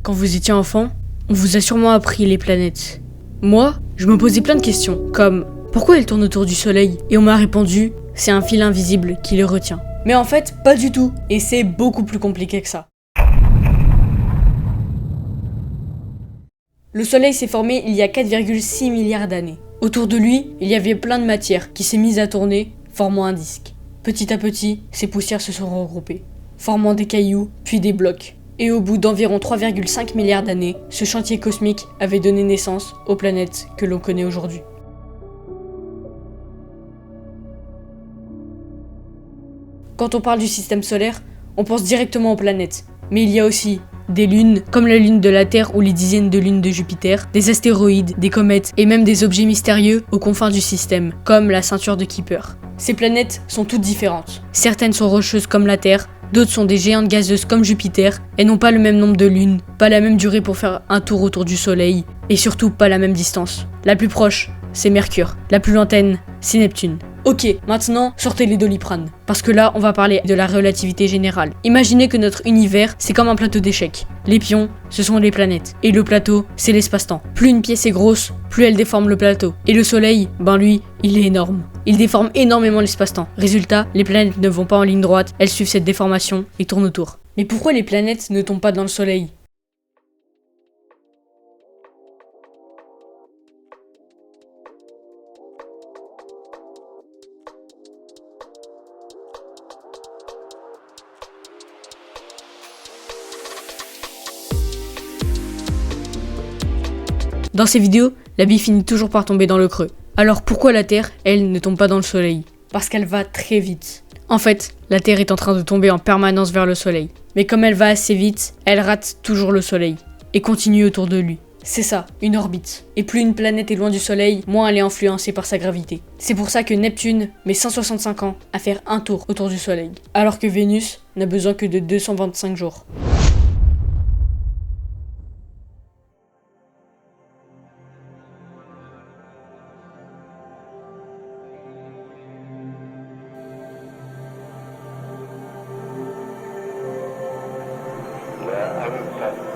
Quand vous étiez enfant, on vous a sûrement appris les planètes. Moi, je me posais plein de questions, comme pourquoi elles tournent autour du soleil? Et on m'a répondu, c'est un fil invisible qui les retient. Mais en fait, pas du tout, et c'est beaucoup plus compliqué que ça. Le soleil s'est formé il y a 4,6 milliards d'années. Autour de lui, il y avait plein de matière qui s'est mise à tourner, formant un disque. Petit à petit, ces poussières se sont regroupées, formant des cailloux, puis des blocs. Et au bout d'environ 3,5 milliards d'années, ce chantier cosmique avait donné naissance aux planètes que l'on connaît aujourd'hui. Quand on parle du système solaire, on pense directement aux planètes. Mais il y a aussi des lunes, comme la lune de la Terre ou les dizaines de lunes de Jupiter, des astéroïdes, des comètes et même des objets mystérieux aux confins du système, comme la ceinture de Kuiper. Ces planètes sont toutes différentes. Certaines sont rocheuses comme la Terre, d'autres sont des géantes gazeuses comme Jupiter, et n'ont pas le même nombre de lunes, pas la même durée pour faire un tour autour du Soleil, et surtout pas la même distance. La plus proche, c'est Mercure. La plus lointaine, c'est Neptune. Ok, maintenant, sortez les Doliprane. Parce que là, on va parler de la relativité générale. Imaginez que notre univers, c'est comme un plateau d'échecs. Les pions, ce sont les planètes. Et le plateau, c'est l'espace-temps. Plus une pièce est grosse, plus elle déforme le plateau. Et le Soleil, lui, il est énorme. Il déforme énormément l'espace-temps. Résultat, les planètes ne vont pas en ligne droite, elles suivent cette déformation et tournent autour. Mais pourquoi les planètes ne tombent pas dans le Soleil ? Dans ces vidéos, la bille finit toujours par tomber dans le creux. Alors pourquoi la Terre, elle, ne tombe pas dans le Soleil? Parce qu'elle va très vite. En fait, la Terre est en train de tomber en permanence vers le Soleil. Mais comme elle va assez vite, elle rate toujours le Soleil et continue autour de lui. C'est ça, une orbite. Et plus une planète est loin du Soleil, moins elle est influencée par sa gravité. C'est pour ça que Neptune met 165 ans à faire un tour autour du Soleil, alors que Vénus n'a besoin que de 225 jours. لا أنسى